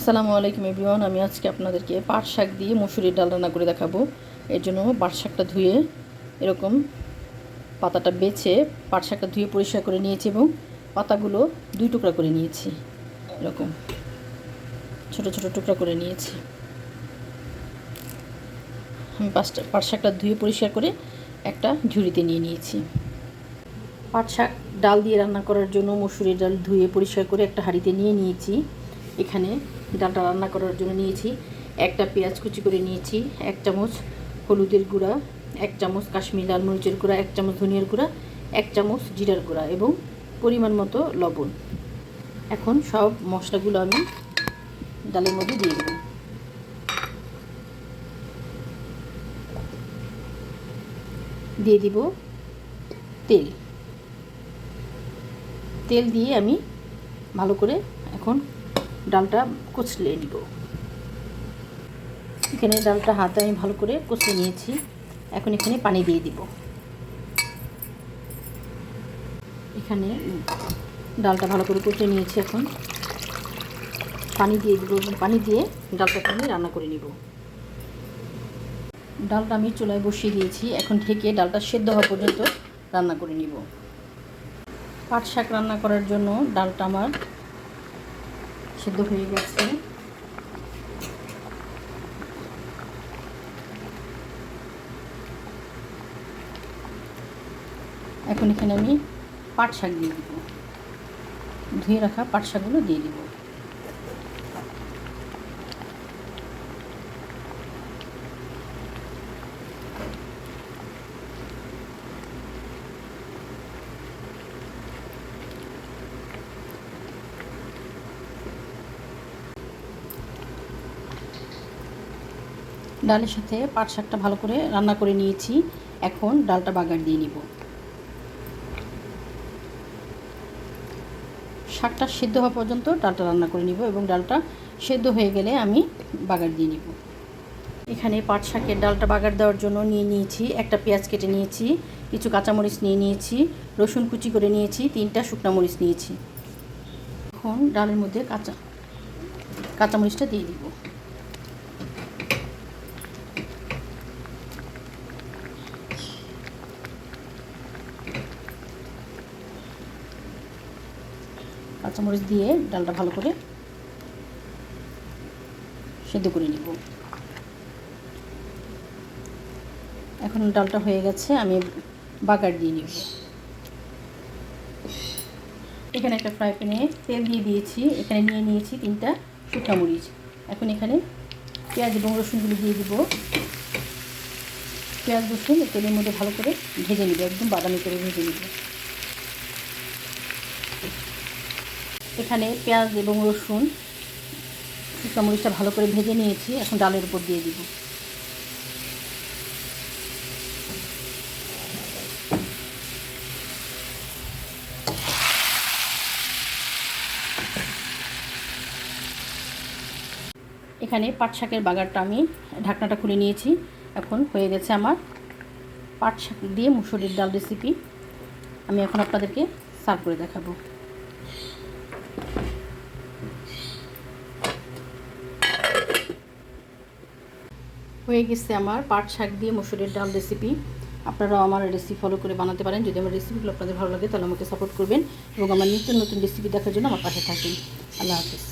আসসালামু আলাইকুম এভরিওয়ান। আমি আজকে আপনাদেরকে পাট শাক দিয়ে মসুরির ডাল রান্না করে দেখাবো। এর জন্য পাট শাকটা ধুয়ে এরকম পাতাটা বেছে পাট শাকটা ধুয়ে পরিষ্কার করে নিয়েছি এবং পাতাগুলো 2 টুকরা করে নিয়েছি। এরকম ছোট ছোট টুকরা করে নিয়েছি। আমি পাট শাকটা ধুয়ে পরিষ্কার করে একটা ঝুড়িতে নিয়ে নিয়েছি। পাট শাক ডাল দিয়ে রান্না করার জন্য মসুরির ডাল ধুয়ে পরিষ্কার করে একটা হাঁড়িতে নিয়ে নিয়েছি। এখানে ডালটা রান্না করার জন্য নিয়েছি একটা পেঁয়াজ কুচি করে নিয়েছি, 1 চামচ হলুদের গুঁড়া, 1 চামচ কাশ্মীরি লাল মরিচের গুঁড়া, 1 চামচ ধনিয়ার গুঁড়া, 1 চামচ জিরার গুঁড়া এবং পরিমাণ মতো লবণ। এখন সব মশলাগুলো আমি ডালের মধ্যে দিয়ে দেব। দিয়ে দিব তেল দিয়ে আমি ভালো করে এখন ডালটা কচলে নিব। এখানে ডালটা হাতে আমি ভালো করে কচলে নিয়েছি। এখন এখানে পানি দিয়ে দিব। এখানে ডালটা ভালো করে কচলে নিয়েছি। এখন পানি দিয়ে দিব এবং পানি দিয়ে ডালটাকে আমি রান্না করে নিব। ডালটা আমি চুলায় বসিয়ে দিয়েছি। এখন ঢেকে ডালটা সেদ্ধ হওয়া পর্যন্ত রান্না করে নিব। পাট শাক রান্না করার জন্য ডালটা আমার সেদ্ধ হয়ে গেছে। এখন এখানে আমি পাট শাক দিয়ে দিব। ধুয়ে রাখা পাট শাকগুলো দিয়ে দিব। ডালের সাথে পাট শাকটা ভালো করে রান্না করে নিয়েছি। এখন ডালটা বাগার দিয়ে নিব। শাকটা সিদ্ধ হওয়া পর্যন্ত ডালটা রান্না করে নিব এবং ডালটা সিদ্ধ হয়ে গেলে আমি বাগার দিয়ে নিব। এখানে পাট শাকের ডালটা বাগার দেওয়ার জন্য নিয়ে নিয়েছি একটা পেঁয়াজ কেটে নিয়েছি, কিছু কাঁচামরিচ নিয়ে নিয়েছি, রসুন কুচি করে নিয়েছি, 3টা শুকনো মরিচ নিয়েছি। এখন ডালের মধ্যে কাঁচামরিচটা দিয়ে দিব। কাঁচামরিচ দিয়ে ডালটা ভালো করে সেদ্ধ করে নিব। এখন ডালটা হয়ে গেছে, আমি বাগার দিয়ে নিব। এখানে একটা ফ্রাই প্যানে তেল দিয়ে দিয়েছি। এখানে নিয়ে নিয়েছি 3টা শুকনো মরিচ। এখন এখানে পেঁয়াজ এবং রসুনগুলো দিয়ে দিব। পেঁয়াজ রসুন তেলের মধ্যে ভালো করে ভেজে নিব, একদম বাদামি করে ভেজে নিব। এখানে পেঁয়াজ এবং রসুন শুকনো মরিচটা ভালো করে ভেজে নিয়েছি। এখন ডালের উপর দিয়ে দিব। এখানে পাট শাকের বাগারটা আমি ঢাকনাটা খুলে নিয়েছি। এখন হয়ে গেছে আমার পাট শাক দিয়ে মুসুরির ডাল রেসিপি। আমি এখন আপনাদেরকে সার্ভ করে দেখাবো। হয়ে গেছে আমার পাট শাক দিয়ে মসুরির ডাল রেসিপি। আপনারাও আমার রেসিপি ফলো করে বানাতে পারেন। যদি আমার রেসিপিগুলো আপনাদের ভালো লাগে তাহলে আমাকে সাপোর্ট করবেন এবং আমার নিত্য নতুন রেসিপি দেখার জন্য আমার পাশে থাকেন। আল্লাহ হাফেজ।